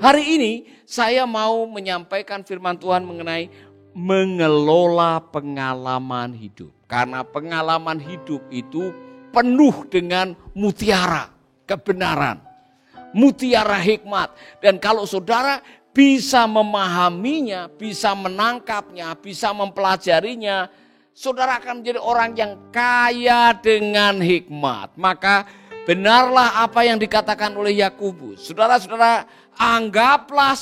Hari ini saya mau menyampaikan firman Tuhan mengenai mengelola pengalaman hidup. Karena pengalaman hidup itu penuh dengan mutiara kebenaran, mutiara hikmat. Dan kalau saudara bisa memahaminya, bisa menangkapnya, bisa mempelajarinya, saudara akan menjadi orang yang kaya dengan hikmat. Maka benarlah apa yang dikatakan oleh Yakobus. Saudara-saudara, anggaplah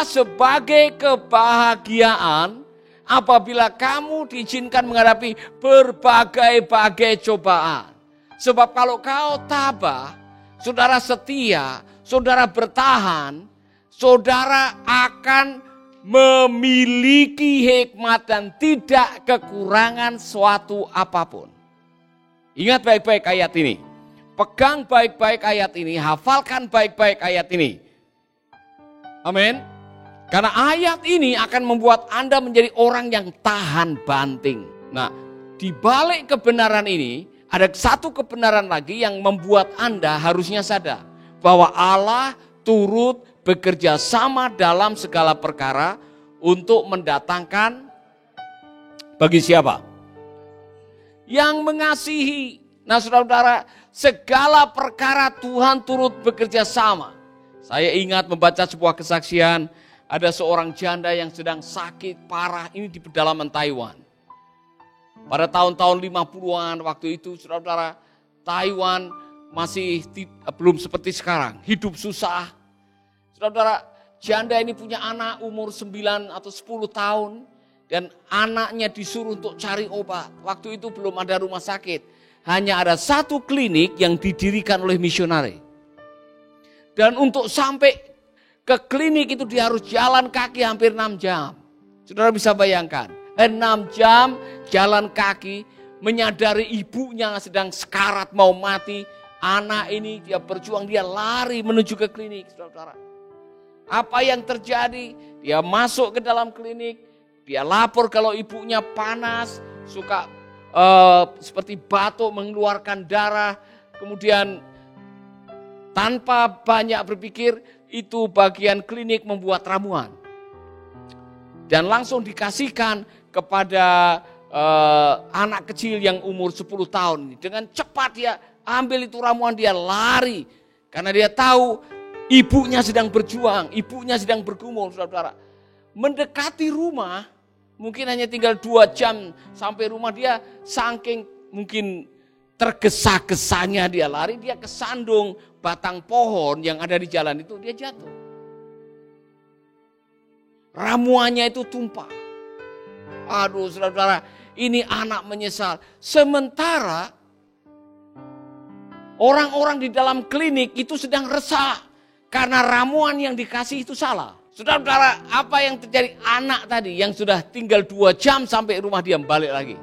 sebagai kebahagiaan apabila kamu diizinkan menghadapi berbagai-bagai cobaan. Sebab kalau kau tabah, saudara setia, saudara bertahan, saudara akan memiliki hikmat dan tidak kekurangan suatu apapun. Ingat baik-baik ayat ini. Pegang baik-baik ayat ini, hafalkan baik-baik ayat ini. Amin. Karena ayat ini akan membuat Anda menjadi orang yang tahan banting. Nah, di balik kebenaran ini, ada satu kebenaran lagi yang membuat Anda harusnya sadar. Bahwa Allah turut bekerja sama dalam segala perkara untuk mendatangkan bagi siapa? Yang mengasihi. Nah saudara-saudara, segala perkara Tuhan turut bekerja sama. Saya ingat membaca sebuah kesaksian, ada seorang janda yang sedang sakit parah ini di pedalaman Taiwan. Pada tahun-tahun 50-an waktu itu saudara-saudara, Taiwan masih belum seperti sekarang, hidup susah. Saudara-saudara, janda ini punya anak umur 9 atau 10 tahun dan anaknya disuruh untuk cari obat. Waktu itu belum ada rumah sakit. Hanya ada satu klinik yang didirikan oleh misionari. Dan untuk sampai ke klinik itu dia harus jalan kaki hampir 6 jam. Saudara bisa bayangkan, 6 jam jalan kaki menyadari ibunya sedang sekarat mau mati. Anak ini dia berjuang, dia lari menuju ke klinik. Saudara-saudara, apa yang terjadi? Dia masuk ke dalam klinik, dia lapor kalau ibunya panas, suka seperti batuk, mengeluarkan darah. Kemudian tanpa banyak berpikir, itu bagian klinik membuat ramuan. Dan langsung dikasihkan kepada anak kecil yang umur 10 tahun. Dengan cepat dia ambil itu ramuan, dia lari. Karena dia tahu ibunya sedang berjuang, ibunya sedang bergumul, saudara-saudara. Mendekati rumah, mungkin hanya tinggal 2 jam sampai rumah dia, saking mungkin tergesa-gesanya dia lari, dia kesandung batang pohon yang ada di jalan itu, dia jatuh. Ramuannya itu tumpah. Aduh saudara-saudara, ini anak menyesal. Sementara orang-orang di dalam klinik itu sedang resah karena ramuan yang dikasih itu salah. Saudara-saudara, apa yang terjadi? Anak tadi yang sudah tinggal 2 jam sampai rumah dia balik lagi.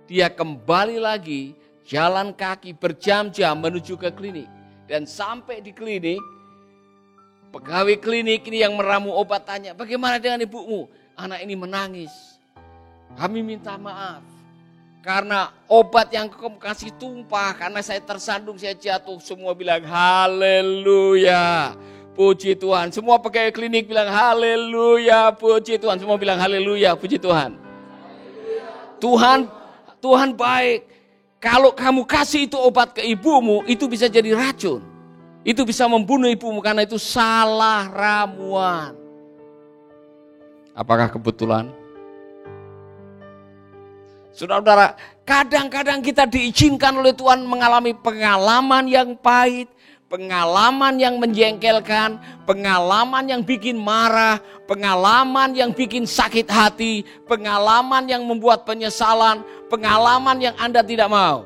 Dia kembali lagi jalan kaki berjam-jam menuju ke klinik. Dan sampai di klinik, pegawai klinik ini yang meramu obat tanya, bagaimana dengan ibumu? Anak ini menangis. Kami minta maaf. Karena obat yang kamu kasih tumpah, karena saya tersandung, saya jatuh. Semua bilang haleluya. Puji Tuhan. Semua pegawai klinik bilang haleluya, puji Tuhan. Semua bilang haleluya, puji Tuhan. Tuhan baik. Kalau kamu kasih itu obat ke ibumu, itu bisa jadi racun. Itu bisa membunuh ibumu karena itu salah ramuan. Apakah kebetulan? Saudara-saudara, kadang-kadang kita diizinkan oleh Tuhan mengalami pengalaman yang pahit, pengalaman yang menjengkelkan, pengalaman yang bikin marah, pengalaman yang bikin sakit hati, pengalaman yang membuat penyesalan, pengalaman yang Anda tidak mau.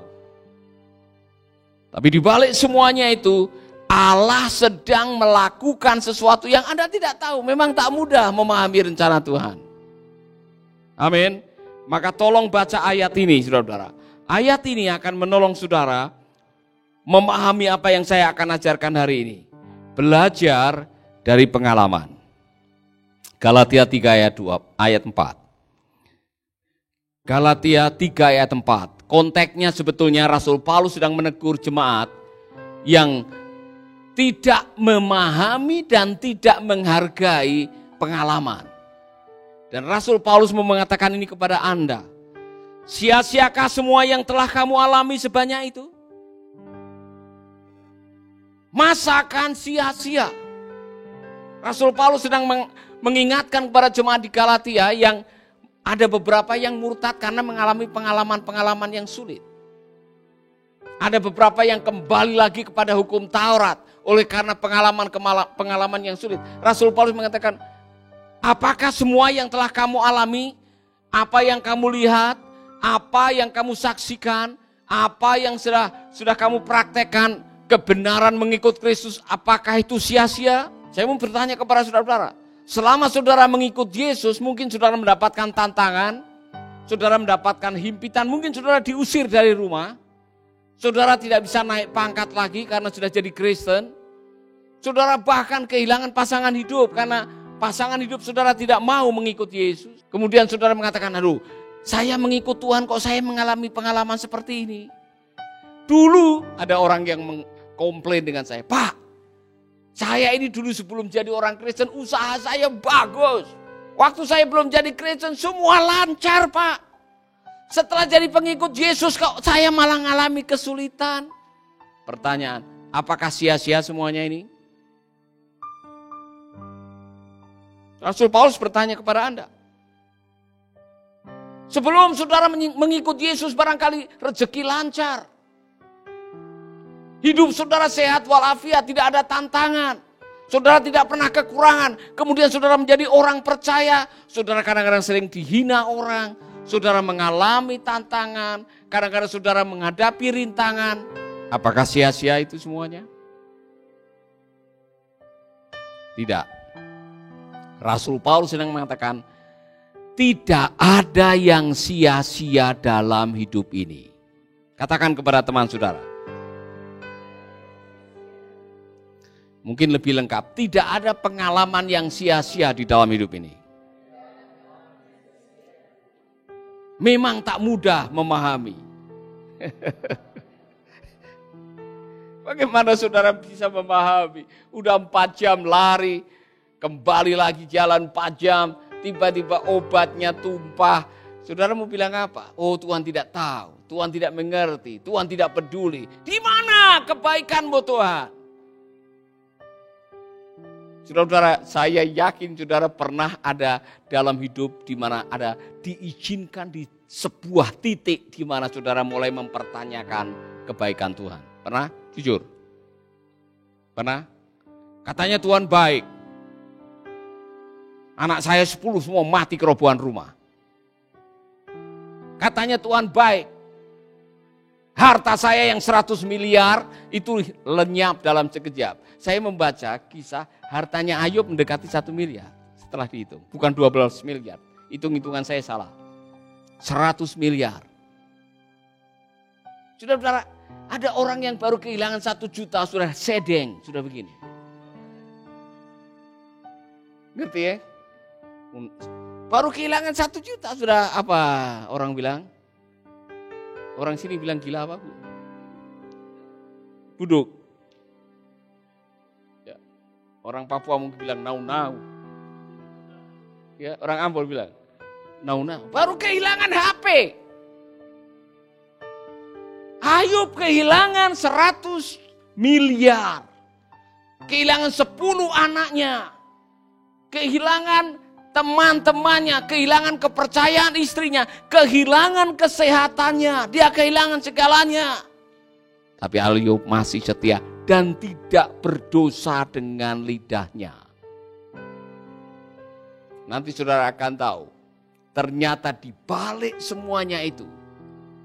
Tapi di balik semuanya itu, Allah sedang melakukan sesuatu yang Anda tidak tahu. Memang tak mudah memahami rencana Tuhan. Amin. Maka tolong baca ayat ini, saudara-saudara. Ayat ini akan menolong saudara memahami apa yang saya akan ajarkan hari ini. Belajar dari pengalaman. Galatia 3 ayat 4. Galatia 3 ayat 4. Konteksnya sebetulnya Rasul Paulus sedang menegur jemaat yang tidak memahami dan tidak menghargai pengalaman. Dan Rasul Paulus mau mengatakan ini kepada Anda. Sia-siakah semua yang telah kamu alami sebanyak itu? Masakan sia-sia? Rasul Paulus sedang mengingatkan kepada jemaat di Galatia yang ada beberapa yang murtad karena mengalami pengalaman-pengalaman yang sulit. Ada beberapa yang kembali lagi kepada hukum Taurat oleh karena pengalaman yang sulit. Rasul Paulus mengatakan, apakah semua yang telah kamu alami, apa yang kamu lihat, apa yang kamu saksikan, apa yang sudah kamu praktekkan, kebenaran mengikut Kristus, apakah itu sia-sia? Saya mau bertanya kepada saudara-saudara, selama saudara mengikut Yesus, mungkin saudara mendapatkan tantangan, saudara mendapatkan himpitan, mungkin saudara diusir dari rumah, saudara tidak bisa naik pangkat lagi karena sudah jadi Kristen, saudara bahkan kehilangan pasangan hidup karena pasangan hidup saudara tidak mau mengikut Yesus. Kemudian saudara mengatakan, aduh, saya mengikut Tuhan kok saya mengalami pengalaman seperti ini. Dulu ada orang yang mengkomplain dengan saya, Pak, saya ini dulu sebelum jadi orang Kristen usaha saya bagus. Waktu saya belum jadi Kristen semua lancar, Pak. Setelah jadi pengikut Yesus kok saya malah mengalami kesulitan. Pertanyaan, apakah sia-sia semuanya ini? Rasul Paulus bertanya kepada Anda. Sebelum saudara mengikut Yesus barangkali rezeki lancar. Hidup saudara sehat walafiat, tidak ada tantangan. Saudara tidak pernah kekurangan. Kemudian saudara menjadi orang percaya. Saudara kadang-kadang sering dihina orang. Saudara mengalami tantangan. Kadang-kadang saudara menghadapi rintangan. Apakah sia-sia itu semuanya? Tidak. Rasul Paulus sedang mengatakan, tidak ada yang sia-sia dalam hidup ini. Katakan kepada teman saudara. Mungkin lebih lengkap, tidak ada pengalaman yang sia-sia di dalam hidup ini. Memang tak mudah memahami. Bagaimana saudara bisa memahami? Udah 4 jam lari, kembali lagi jalan 4 jam, tiba-tiba obatnya tumpah. Saudara mau bilang apa? Oh, Tuhan tidak tahu, Tuhan tidak mengerti, Tuhan tidak peduli. Di mana kebaikan-Mu Tuhan? Saudara-saudara, saya yakin saudara pernah ada dalam hidup di mana ada diizinkan di sebuah titik di mana saudara mulai mempertanyakan kebaikan Tuhan. Pernah? Jujur. Pernah? Katanya Tuhan baik. Anak saya 10 semua mati kerobohan rumah. Katanya Tuhan baik. Harta saya yang 100 miliar itu lenyap dalam sekejap. Saya membaca kisah hartanya Ayub mendekati 1 miliar setelah dihitung. Bukan 12 miliar, hitung-hitungan saya salah. 100 miliar. Saudara-saudara, ada orang yang baru kehilangan 1 juta sudah sedeng, sudah begini. Ngerti ya? Baru kehilangan 1 juta sudah apa orang bilang? Orang sini bilang gila apa, Bu? Buduk. Ya. Orang Papua mungkin bilang nau-nau. Ya, orang Ambon bilang nau-nau. Baru kehilangan HP. Ayub kehilangan 100 miliar. Kehilangan 10 anaknya. Kehilangan teman-temannya, kehilangan kepercayaan istrinya, kehilangan kesehatannya, dia kehilangan segalanya. Tapi Ayub masih setia dan tidak berdosa dengan lidahnya. Nanti saudara akan tahu, ternyata di balik semuanya itu,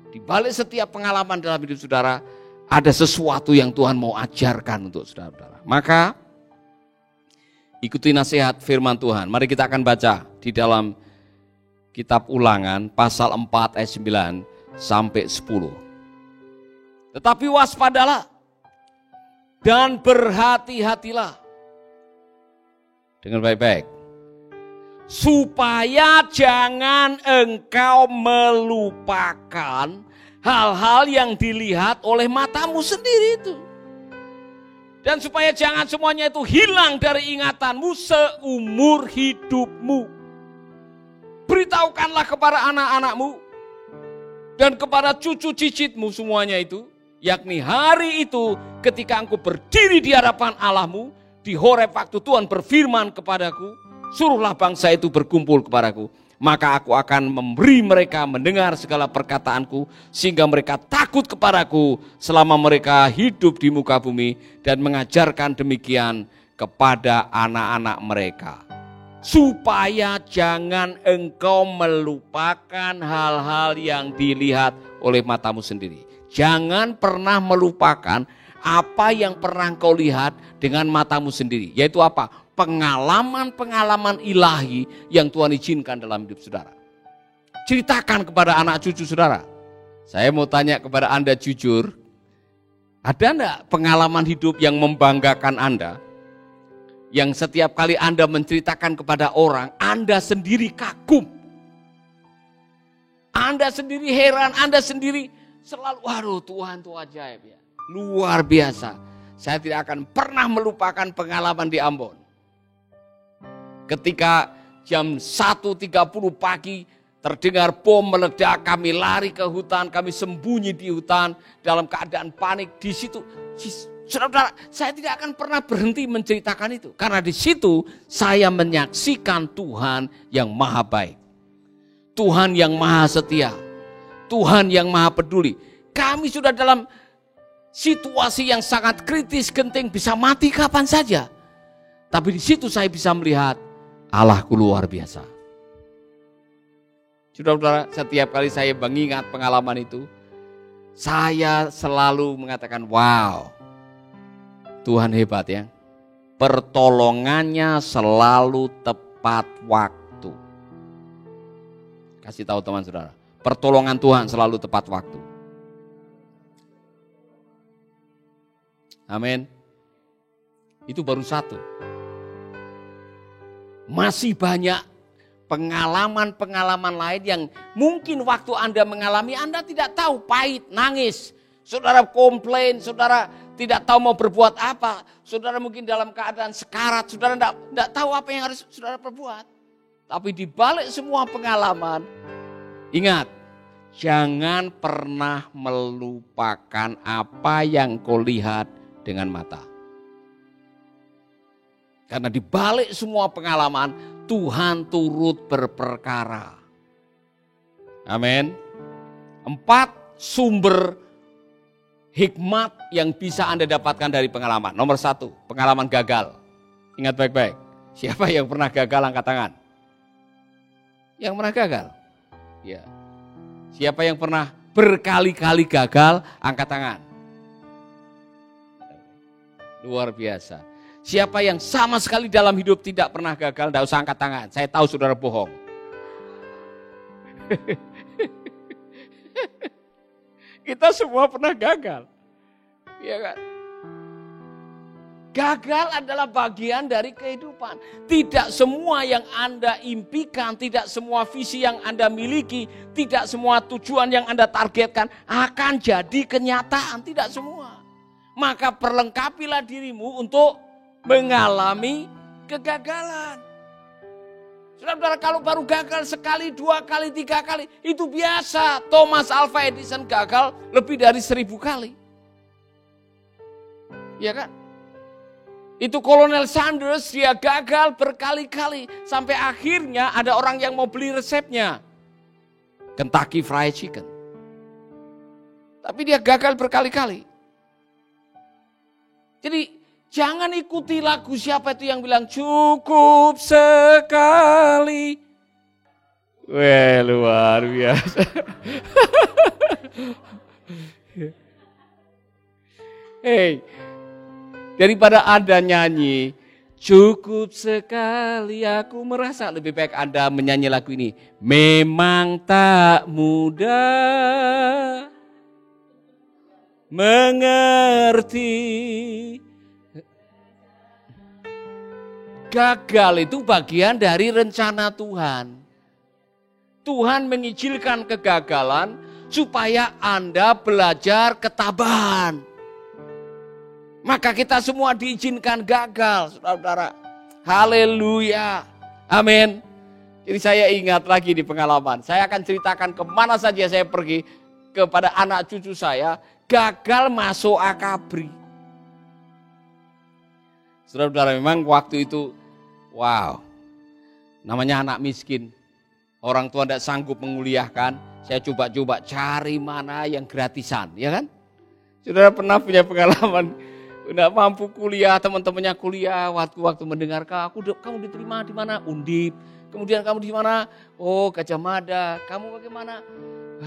di balik setiap pengalaman dalam hidup saudara, ada sesuatu yang Tuhan mau ajarkan untuk saudara-saudara. Maka ikuti nasihat firman Tuhan. Mari kita akan baca di dalam kitab Ulangan pasal 4 ayat 9 sampai 10. Tetapi waspadalah dan berhati-hatilah. Dengar baik-baik. Supaya jangan engkau melupakan hal-hal yang dilihat oleh matamu sendiri itu. Dan supaya jangan semuanya itu hilang dari ingatanmu seumur hidupmu. Beritahukanlah kepada anak-anakmu dan kepada cucu cicitmu semuanya itu. Yakni hari itu ketika engkau berdiri di hadapan Allahmu, di Horeb waktu Tuhan berfirman kepadaku, suruhlah bangsa itu berkumpul kepadaku. Maka aku akan memberi mereka mendengar segala perkataanku, sehingga mereka takut kepadaku selama mereka hidup di muka bumi, dan mengajarkan demikian kepada anak-anak mereka. Supaya jangan engkau melupakan hal-hal yang dilihat oleh matamu sendiri. Jangan pernah melupakan apa yang pernah engkau lihat dengan matamu sendiri. Yaitu apa? Pengalaman-pengalaman ilahi yang Tuhan izinkan dalam hidup saudara. Ceritakan kepada anak cucu saudara. Saya mau tanya kepada Anda jujur, ada enggak pengalaman hidup yang membanggakan Anda? Yang setiap kali Anda menceritakan kepada orang, Anda sendiri kagum. Anda sendiri heran, Anda sendiri selalu, waduh Tuhan itu ajaib ya. Luar biasa. Saya tidak akan pernah melupakan pengalaman di Ambon. Ketika jam 1.30 pagi terdengar bom meledak, kami lari ke hutan, kami sembunyi di hutan dalam keadaan panik. Di situ, saudara, saya tidak akan pernah berhenti menceritakan itu. Karena di situ saya menyaksikan Tuhan yang maha baik. Tuhan yang maha setia. Tuhan yang maha peduli. Kami sudah dalam situasi yang sangat kritis, genting, bisa mati kapan saja. Tapi di situ saya bisa melihat Allahku luar biasa. Saudara-saudara, setiap kali saya mengingat pengalaman itu, saya selalu mengatakan, wow, Tuhan hebat ya. Pertolongannya selalu tepat waktu. Kasih tahu teman saudara, pertolongan Tuhan selalu tepat waktu. Amin. Itu baru satu. Masih banyak pengalaman-pengalaman lain yang mungkin waktu Anda mengalami, Anda tidak tahu, pahit, nangis. Saudara komplain, saudara tidak tahu mau berbuat apa. Saudara mungkin dalam keadaan sekarat, saudara tidak tahu apa yang harus saudara perbuat. Tapi di balik semua pengalaman, ingat, jangan pernah melupakan apa yang kau lihat dengan mata. Karena di balik semua pengalaman, Tuhan turut berperkara. Amin. 4 sumber hikmat yang bisa Anda dapatkan dari pengalaman. Nomor 1, pengalaman gagal. Ingat baik-baik. Siapa yang pernah gagal angkat tangan? Yang pernah gagal? Ya. Siapa yang pernah berkali-kali gagal angkat tangan? Luar biasa. Siapa yang sama sekali dalam hidup tidak pernah gagal, tidak usah angkat tangan. Saya tahu saudara bohong. Kita semua pernah gagal. Iya kan? Gagal adalah bagian dari kehidupan. Tidak semua yang Anda impikan, tidak semua visi yang Anda miliki, tidak semua tujuan yang Anda targetkan akan jadi kenyataan. Tidak semua. Maka perlengkapilah dirimu untuk mengalami kegagalan. Saudara, kalau baru gagal sekali, 2 kali, 3 kali, itu biasa. Thomas Alva Edison gagal lebih dari 1000 kali. Ya kan? Itu Kolonel Sanders, dia gagal berkali-kali. Sampai akhirnya ada orang yang mau beli resepnya. Kentucky Fried Chicken. Tapi dia gagal berkali-kali. Jadi jangan ikuti lagu siapa itu yang bilang cukup sekali. Wah, luar biasa. Hei, daripada Anda nyanyi cukup sekali aku merasa, lebih baik Anda menyanyi lagu ini. Memang tak mudah mengerti. Gagal itu bagian dari rencana Tuhan. Tuhan mengizinkan kegagalan supaya Anda belajar ketabahan. Maka kita semua diizinkan gagal, saudara-saudara. Haleluya. Amin. Jadi saya ingat lagi di pengalaman. Saya akan ceritakan kemana saja saya pergi kepada anak cucu saya. Gagal masuk akabri. Saudara-saudara, memang waktu itu, wow. Namanya anak miskin. Orang tua tidak sanggup menguliahkan. Saya coba-coba cari mana yang gratisan, ya kan? Saudara pernah punya pengalaman, tidak mampu kuliah, teman-temannya kuliah, waktu mendengar kamu diterima di mana? Undip. Kemudian kamu di mana? Oh, Gajah Mada. Kamu bagaimana?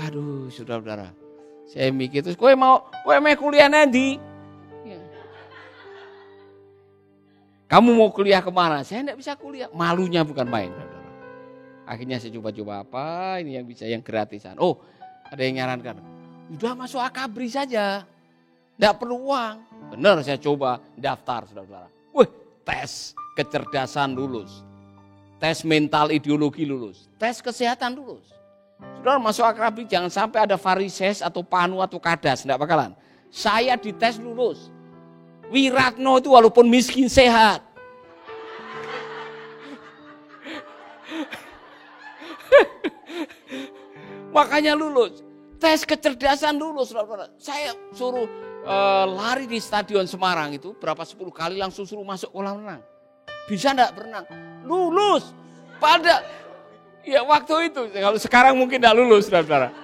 Aduh, saudara-saudara. Saya mikir terus, kowe mau kuliah nanti? Ya. Kamu mau kuliah kemana? Saya tidak bisa kuliah. Malunya bukan main, saudara. Akhirnya saya coba-coba apa ini yang bisa, yang gratisan. Oh, ada yang nyarankan. Udah masuk akabri saja. Tidak perlu uang. Benar, saya coba daftar, saudara-saudara. Wih, tes kecerdasan lulus. Tes mental ideologi lulus. Tes kesehatan lulus. Saudara masuk akabri jangan sampai ada varises atau panu atau kadas. Tidak bakalan. Saya dites lulus. Wiratno itu walaupun miskin sehat. Makanya lulus. Tes kecerdasan lulus. Saudara. Saya suruh lari di Stadion Semarang itu berapa 10 kali langsung suruh masuk kolam renang. Bisa enggak berenang? Lulus. Pada ya waktu itu, kalau sekarang mungkin enggak lulus, saudara-saudara.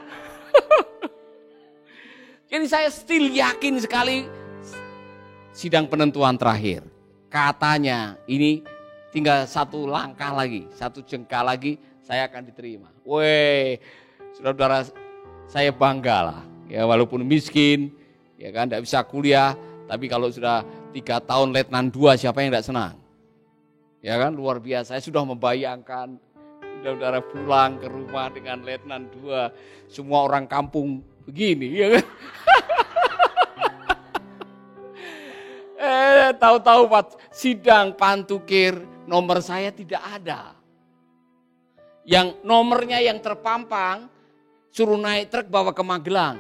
Jadi saya still yakin sekali sidang penentuan terakhir. Katanya ini tinggal satu langkah lagi, satu jengkal lagi saya akan diterima. Weh, saudara-saudara, saya bangga lah. Ya walaupun miskin, ya kan enggak bisa kuliah, tapi kalau sudah 3 tahun letnan 2 siapa yang enggak senang? Ya kan luar biasa. Saya sudah membayangkan saudara-saudara pulang ke rumah dengan letnan 2, semua orang kampung begini, ya kan? Tahu-tahu sidang pantukir nomor saya tidak ada. Yang nomornya yang terpampang suruh naik truk bawa ke Magelang.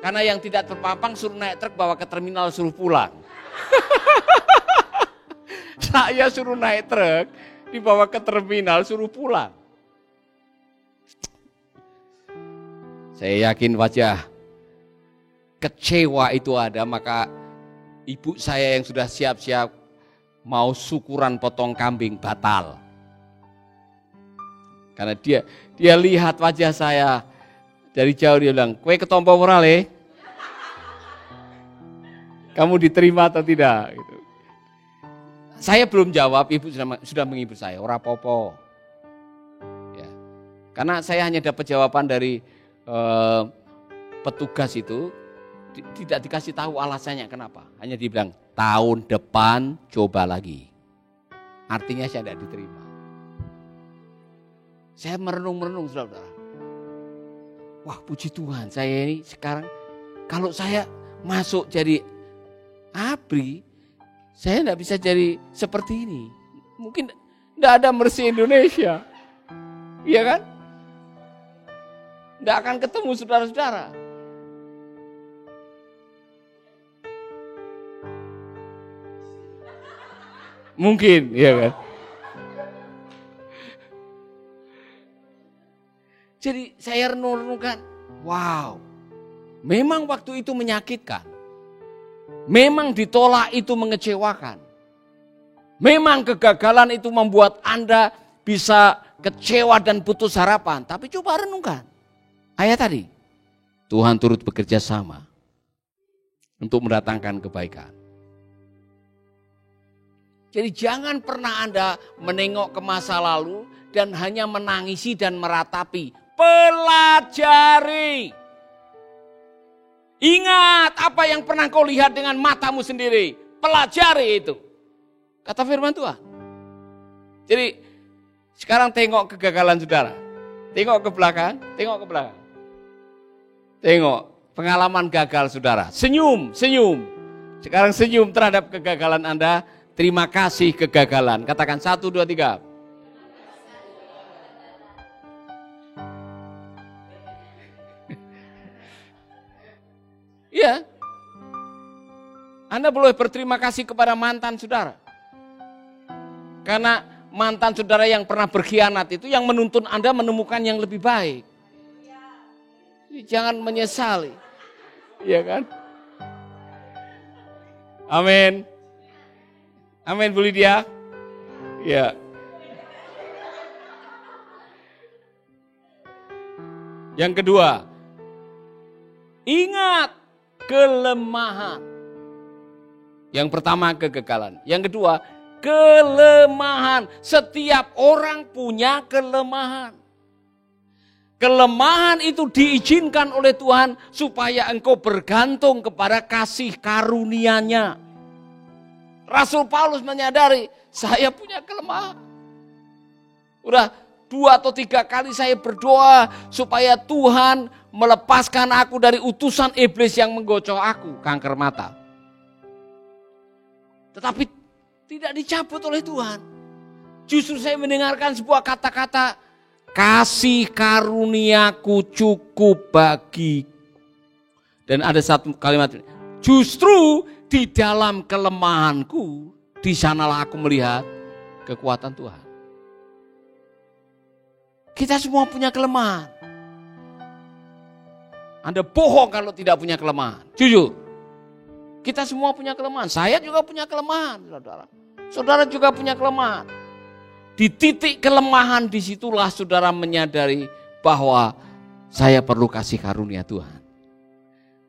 Karena yang tidak terpampang suruh naik truk bawa ke terminal suruh pulang. Saya suruh naik truk, dibawa ke terminal, suruh pulang. Saya yakin wajah kecewa itu ada, maka ibu saya yang sudah siap-siap mau syukuran potong kambing batal. Karena dia lihat wajah saya dari jauh, dia bilang, kowe ketompo ora le? Kamu diterima atau tidak? Gitu. Saya belum jawab, ibu sudah menghibur saya, ora popo. Ya. Karena saya hanya dapat jawaban dari petugas itu, tidak dikasih tahu alasannya kenapa. Hanya dibilang, tahun depan coba lagi. Artinya saya tidak diterima. Saya merenung-merenung, saudara. Wah, puji Tuhan, saya ini sekarang, kalau saya masuk jadi ABRI, saya tidak bisa jadi seperti ini. Mungkin tidak ada Mercy Indonesia. Iya kan? Tidak akan ketemu saudara-saudara. Mungkin, iya kan? Jadi saya renung-renungkan, wow, memang waktu itu menyakitkan. Memang ditolak itu mengecewakan. Memang kegagalan itu membuat Anda bisa kecewa dan putus harapan. Tapi coba renungkan. Ayat tadi, Tuhan turut bekerja sama untuk mendatangkan kebaikan. Jadi jangan pernah Anda menengok ke masa lalu dan hanya menangisi dan meratapi. Pelajari. Ingat apa yang pernah kau lihat dengan matamu sendiri. Pelajari itu. Kata firman Tuhan. Jadi sekarang tengok kegagalan saudara. Tengok ke belakang, tengok ke belakang. Tengok pengalaman gagal saudara. Senyum, senyum. Sekarang senyum terhadap kegagalan Anda. Terima kasih kegagalan. Katakan 1, 2, 3. Iya. Anda boleh berterima kasih kepada mantan saudara. Karena mantan saudara yang pernah berkhianat itu yang menuntun Anda menemukan yang lebih baik. Jangan menyesali. Iya kan? Amin. Amin Bu Lydia. Ya. Yang kedua, ingat kelemahan. Yang pertama kegagalan. Yang kedua, kelemahan. Setiap orang punya kelemahan. Kelemahan itu diizinkan oleh Tuhan supaya engkau bergantung kepada kasih karunia-Nya. Rasul Paulus menyadari, saya punya kelemahan. Udah 2 atau 3 kali saya berdoa supaya Tuhan melepaskan aku dari utusan iblis yang menggocok aku, kanker mata. Tetapi tidak dicabut oleh Tuhan. Justru saya mendengarkan sebuah kata-kata, kasih karuniaku cukup bagiku. Dan ada satu kalimat, justru di dalam kelemahanku, di sanalah aku melihat kekuatan Tuhan. Kita semua punya kelemahan. Anda bohong kalau tidak punya kelemahan. Jujur. Kita semua punya kelemahan. Saya juga punya kelemahan, saudara. Saudara juga punya kelemahan. Di titik kelemahan disitulah saudara menyadari bahwa saya perlu kasih karunia Tuhan.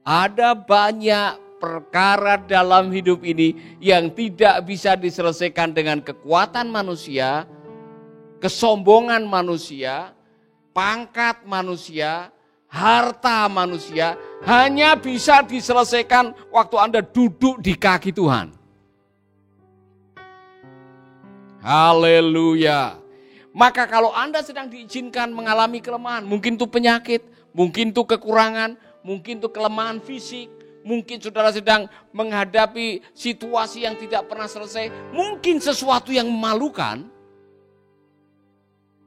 Ada banyak perkara dalam hidup ini yang tidak bisa diselesaikan dengan kekuatan manusia, kesombongan manusia, pangkat manusia, harta manusia, hanya bisa diselesaikan waktu Anda duduk di kaki Tuhan. Haleluya. Maka kalau Anda sedang diizinkan mengalami kelemahan, mungkin itu penyakit, mungkin itu kekurangan, mungkin itu kelemahan fisik, mungkin saudara sedang menghadapi situasi yang tidak pernah selesai, mungkin sesuatu yang memalukan,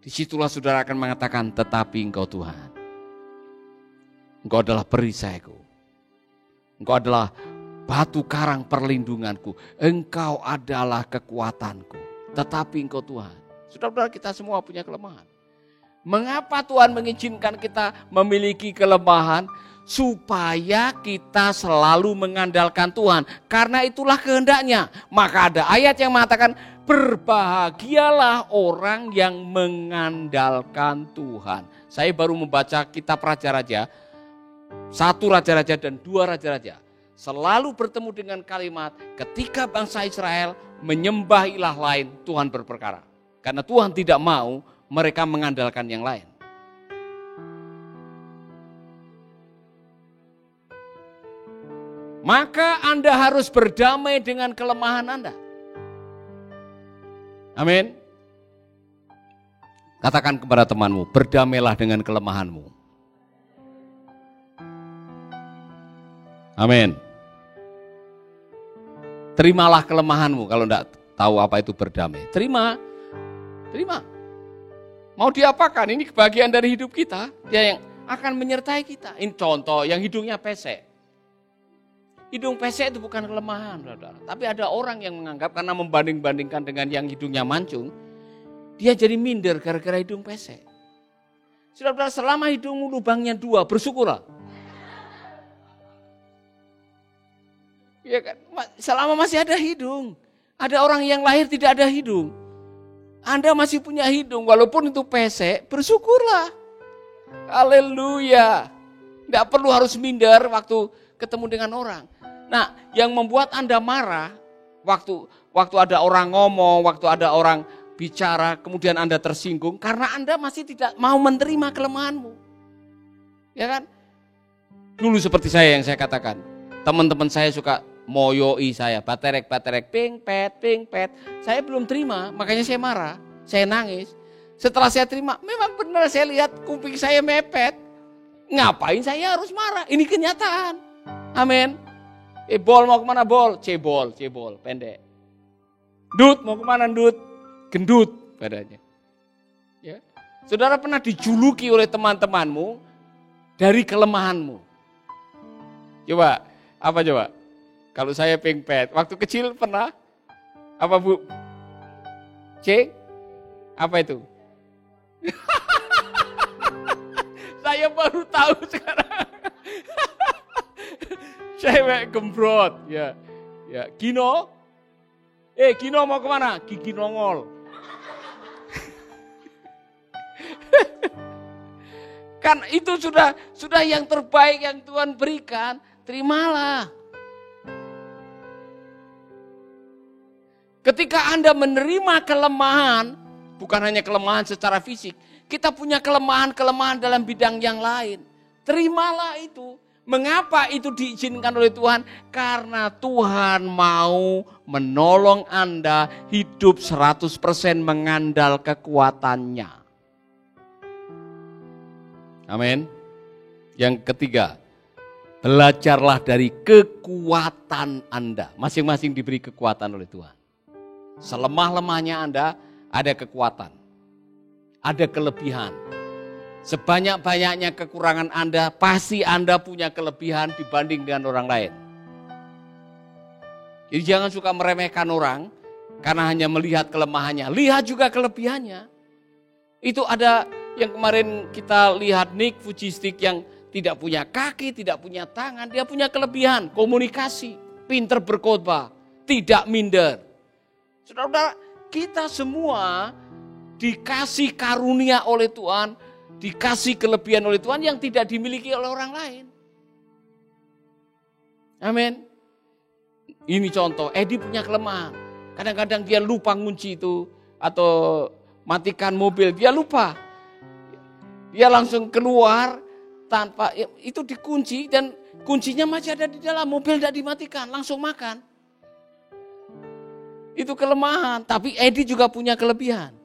disitulah saudara akan mengatakan, tetapi Engkau Tuhan, Engkau adalah perisaiku, Engkau adalah batu karang perlindunganku, Engkau adalah kekuatanku. Tetapi Engkau Tuhan. Saudara-saudara, kita semua punya kelemahan. Mengapa Tuhan mengizinkan kita memiliki kelemahan? Supaya kita selalu mengandalkan Tuhan. Karena itulah kehendaknya. Maka ada ayat yang mengatakan, berbahagialah orang yang mengandalkan Tuhan. Saya baru membaca kitab Raja-Raja, 1 Raja-Raja dan 2 Raja-Raja. Selalu bertemu dengan kalimat, ketika bangsa Israel menyembah ilah lain, Tuhan berperkara. Karena Tuhan tidak mau mereka mengandalkan yang lain. Maka Anda harus berdamai dengan kelemahan Anda. Amin. Katakan kepada temanmu, berdamailah dengan kelemahanmu. Amin. Terimalah kelemahanmu kalau tidak tahu apa itu berdamai. Terima. Mau diapakan? Ini kebahagiaan dari hidup kita. Dia yang akan menyertai kita. Ini contoh yang hidungnya pesek. Hidung pesek itu bukan kelemahan, saudara. Tapi ada orang yang menganggap karena membanding-bandingkan dengan yang hidungnya mancung, dia jadi minder gara-gara hidung pesek. Saudara, selama hidungmu lubangnya 2, bersyukurlah. Ya kan? Selama masih ada hidung. Ada orang yang lahir tidak ada hidung. Anda masih punya hidung, walaupun itu pesek, bersyukurlah. Haleluya. Tidak perlu harus minder waktu ketemu dengan orang. Nah, yang membuat Anda marah, waktu ada orang ngomong, waktu ada orang bicara, kemudian Anda tersinggung, karena Anda masih tidak mau menerima kelemahanmu. Ya kan? Dulu seperti saya yang saya katakan, teman-teman saya suka moyoi saya, baterek, ping, pet. Saya belum terima, makanya saya marah, saya nangis. Setelah saya terima, memang benar saya lihat kuping saya mepet. Ngapain saya harus marah? Ini kenyataan. Amin. Bol mau kemana bol? Cebol, pendek. Dut mau kemana dut? Gendut badannya. Ya. Saudara pernah dijuluki oleh teman-temanmu dari kelemahanmu. Coba. Apa coba? Kalau saya pengpet, waktu kecil pernah? Apa Bu? C? Apa itu? Saya baru tahu sekarang. Cewek gembrot, ya. Ya, Gino. Gino mau kemana? Gigi nongol. Kan itu sudah yang terbaik yang Tuhan berikan, terimalah. Ketika Anda menerima kelemahan, bukan hanya kelemahan secara fisik, kita punya kelemahan-kelemahan dalam bidang yang lain. Terimalah itu. Mengapa itu diizinkan oleh Tuhan? Karena Tuhan mau menolong Anda hidup 100% mengandal kekuatannya. Amin. Yang ketiga, belajarlah dari kekuatan Anda. Masing-masing diberi kekuatan oleh Tuhan. Selemah-lemahnya Anda ada kekuatan, ada kelebihan. Sebanyak-banyaknya kekurangan Anda, pasti Anda punya kelebihan dibanding dengan orang lain. Jadi jangan suka meremehkan orang karena hanya melihat kelemahannya. Lihat juga kelebihannya. Itu ada yang kemarin kita lihat Nick Fujistik yang tidak punya kaki, tidak punya tangan. Dia punya kelebihan, komunikasi, pinter berkhotbah, tidak minder. Saudara-saudara, kita semua dikasih karunia oleh Tuhan, dikasih kelebihan oleh Tuhan yang tidak dimiliki oleh orang lain. Amin. Ini contoh, Edi punya kelemahan. Kadang-kadang dia lupa ngunci itu atau matikan mobil, dia lupa. Dia langsung keluar tanpa itu dikunci dan kuncinya masih ada di dalam, mobil tidak dimatikan, langsung makan. Itu kelemahan, tapi Edi juga punya kelebihan.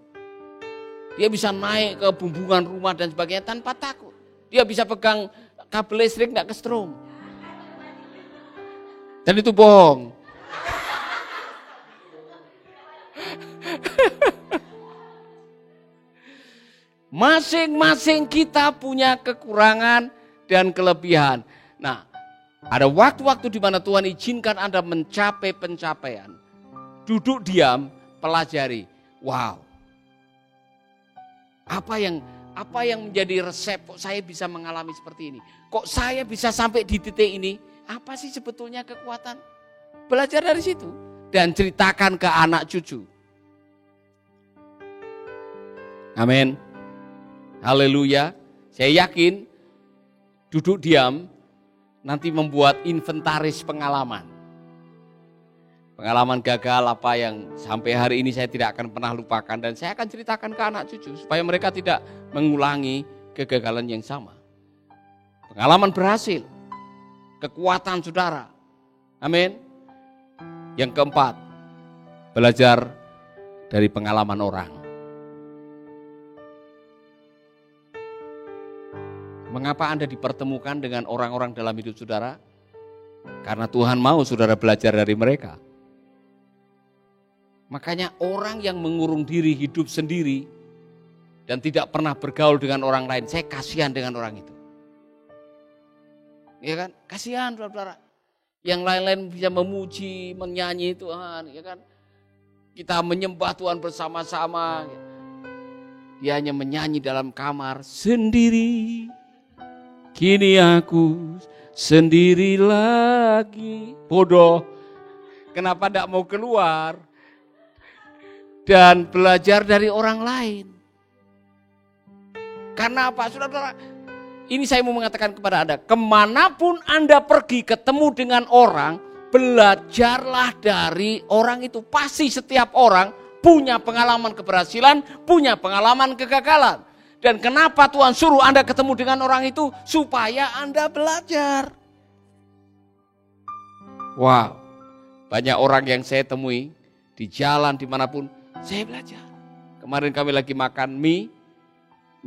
Dia bisa naik ke bumbungan rumah dan sebagainya tanpa takut. Dia bisa pegang kabel listrik enggak kesetrum. Dan itu bohong. Masing-masing kita punya kekurangan dan kelebihan. Nah, ada waktu-waktu di mana Tuhan izinkan Anda mencapai pencapaian. Duduk diam, pelajari. Wow. Apa yang menjadi resep kok saya bisa mengalami seperti ini? Kok saya bisa sampai di titik ini? Apa sih sebetulnya kekuatan? Belajar dari situ dan ceritakan ke anak cucu. Amin. Haleluya. Saya yakin duduk diam nanti membuat inventaris pengalaman. Pengalaman gagal apa yang sampai hari ini saya tidak akan pernah lupakan dan saya akan ceritakan ke anak cucu supaya mereka tidak mengulangi kegagalan yang sama. Pengalaman berhasil, kekuatan saudara. Amin. Yang keempat, belajar dari pengalaman orang. Mengapa Anda dipertemukan dengan orang-orang dalam hidup saudara? Karena Tuhan mau saudara belajar dari mereka. Makanya orang yang mengurung diri hidup sendiri dan tidak pernah bergaul dengan orang lain, saya kasihan dengan orang itu. Ya kan? Kasihan saudara. Yang lain-lain bisa memuji, menyanyi Tuhan, ya kan? Kita menyembah Tuhan bersama-sama. Dia hanya menyanyi dalam kamar sendiri. Kini aku sendiri lagi. Bodoh. Kenapa tidak mau keluar? Dan belajar dari orang lain. Karena apa? Saudara, ini saya mau mengatakan kepada Anda, kemanapun Anda pergi ketemu dengan orang, belajarlah dari orang itu. Pasti setiap orang punya pengalaman keberhasilan, punya pengalaman kegagalan. Dan kenapa Tuhan suruh Anda ketemu dengan orang itu? Supaya Anda belajar. Wow, banyak orang yang saya temui di jalan dimanapun, saya belajar. Kemarin kami lagi makan mie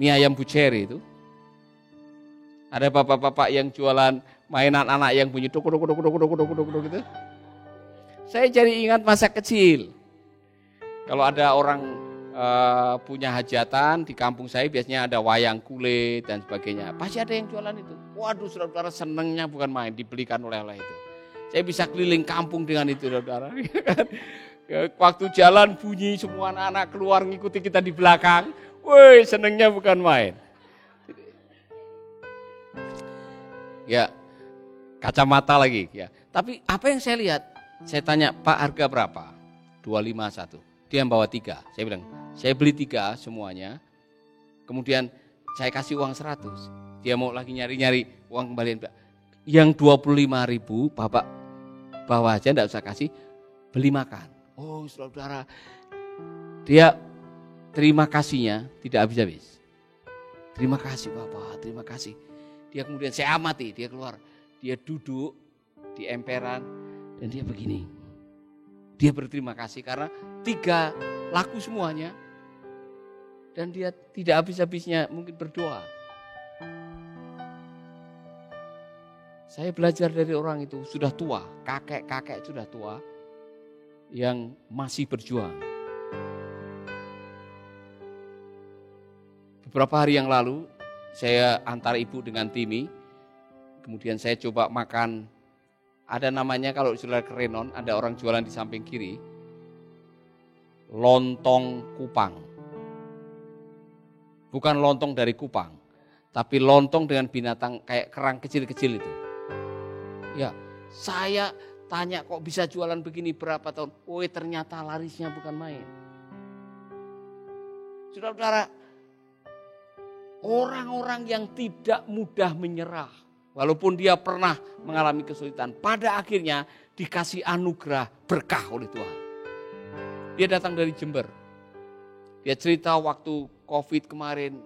ayam buceri itu. Ada bapak-bapak yang jualan mainan anak yang bunyi duk gitu. Saya jadi ingat masa kecil. Kalau ada orang punya hajatan di kampung saya biasanya ada wayang kulit dan sebagainya. Pasti ada yang jualan itu. Waduh, saudara-saudara senengnya bukan main, dibelikan oleh-oleh itu. Saya bisa keliling kampung dengan itu, saudara. Waktu jalan bunyi semua anak-anak keluar ngikuti kita di belakang. Woi, senengnya bukan main. Ya, kacamata lagi. Ya. Tapi apa yang saya lihat? Saya tanya, Pak harga berapa? 251. Dia yang bawa 3. Saya bilang, saya beli 3 semuanya. Kemudian saya kasih uang 100. Dia mau lagi nyari-nyari uang kembalian. Yang 25.000 Bapak bawa aja, enggak usah kasih, beli makan. Oh saudara, dia terima kasihnya tidak habis-habis. Terima kasih Bapak, terima kasih. Dia kemudian saya amati, dia keluar. Dia duduk di emperan dan dia begini. Dia berterima kasih karena 3 laku semuanya. Dan dia tidak habis-habisnya mungkin berdoa. Saya belajar dari orang itu, sudah tua, kakek-kakek sudah tua, yang masih berjuang. Beberapa hari yang lalu, saya antar ibu dengan Timi, kemudian saya coba makan, ada namanya kalau saudara ke Renon, ada orang jualan di samping kiri, lontong Kupang. Bukan lontong dari Kupang, tapi lontong dengan binatang kayak kerang kecil-kecil itu. Ya, saya tanya kok bisa jualan begini berapa tahun? Oh, ternyata larisnya bukan main. Saudara-saudara, orang-orang yang tidak mudah menyerah, walaupun dia pernah mengalami kesulitan, pada akhirnya dikasih anugerah berkah oleh Tuhan. Dia datang dari Jember. Dia cerita waktu COVID kemarin,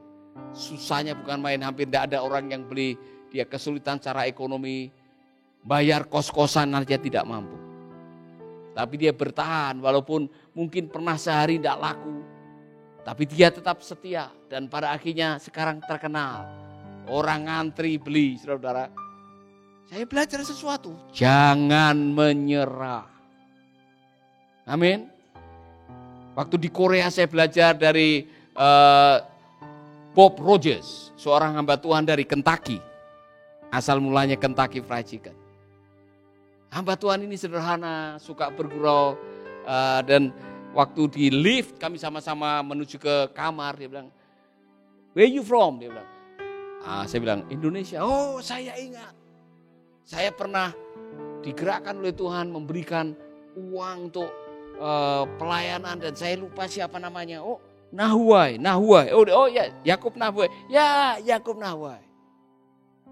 susahnya bukan main, hampir tidak ada orang yang beli. Dia kesulitan secara ekonomi, bayar kos-kosan aja tidak mampu. Tapi dia bertahan, walaupun mungkin pernah sehari tidak laku. Tapi dia tetap setia, dan pada akhirnya sekarang terkenal. Orang ngantri beli, saudara-saudara. Saya belajar sesuatu, jangan menyerah. Amin. Waktu di Korea saya belajar dari Bob Rogers, seorang hamba Tuhan dari Kentucky. Asal mulanya Kentucky Fried Chicken. Hamba Tuhan ini sederhana, suka bergurau, dan waktu di lift kami sama-sama menuju ke kamar, dia bilang, "Where you from?" Dia bilang. Saya bilang, "Indonesia." Oh, saya ingat. Saya pernah digerakkan oleh Tuhan memberikan uang untuk pelayanan dan saya lupa siapa namanya. Oh, Nahuai. Oh ya, Yakub Nahuai. Ya, Yakub Nahuai.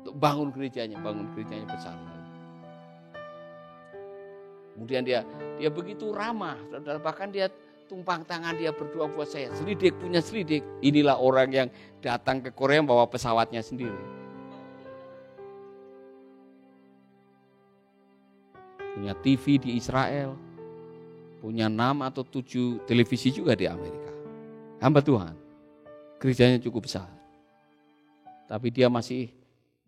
Untuk bangun gerejanya besar. Kemudian dia begitu ramah, saudara, bahkan dia tumpang tangan, dia berdoa buat saya. Selidik punya selidik. Inilah orang yang datang ke Korea bawa pesawatnya sendiri. Punya TV di Israel. Punya 6 atau 7 televisi juga di Amerika. Hamba Tuhan. Gerejanya cukup besar. Tapi dia masih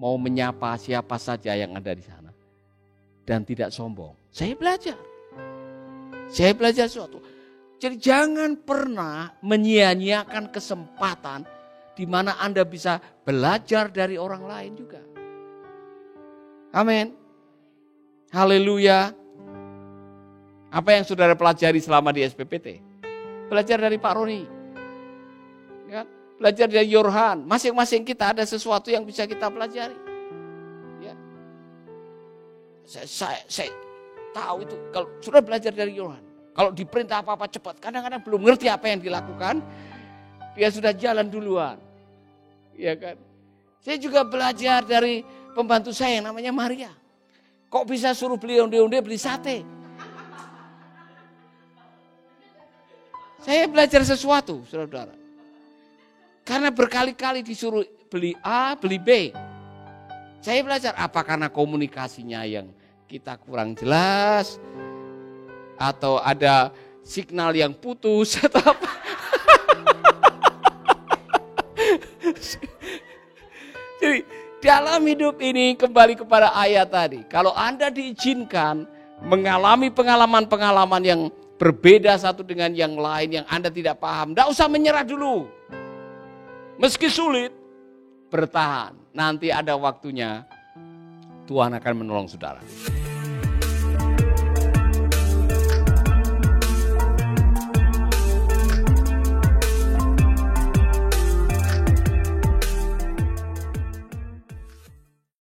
mau menyapa siapa saja yang ada di sana. Dan tidak sombong. Saya belajar sesuatu. Jadi jangan pernah menyia-nyiakan kesempatan di mana Anda bisa belajar dari orang lain juga. Amin. Haleluya. Apa yang saudara pelajari selama di SPPT? Belajar dari Pak Roni. Ya, belajar dari Yorhan. Masing-masing kita ada sesuatu yang bisa kita pelajari. Ya. Saya tahu itu kalau sudah belajar dari Yorhan. Kalau diperintah apa-apa cepat. Kadang-kadang belum ngerti apa yang dilakukan. Dia sudah jalan duluan. Ya kan? Saya juga belajar dari pembantu saya yang namanya Maria. Kok bisa suruh beli onde-onde, beli sate? Saya belajar sesuatu, saudara-saudara. Karena berkali-kali disuruh beli A, beli B. Saya belajar apa karena komunikasinya yang kita kurang jelas, atau ada signal yang putus, atau apa. Jadi dalam hidup ini kembali kepada ayat tadi. Kalau Anda diizinkan mengalami pengalaman-pengalaman yang berbeda satu dengan yang lain yang Anda tidak paham, tidak usah menyerah dulu. Meski sulit, bertahan. Nanti ada waktunya Tuhan akan menolong saudara.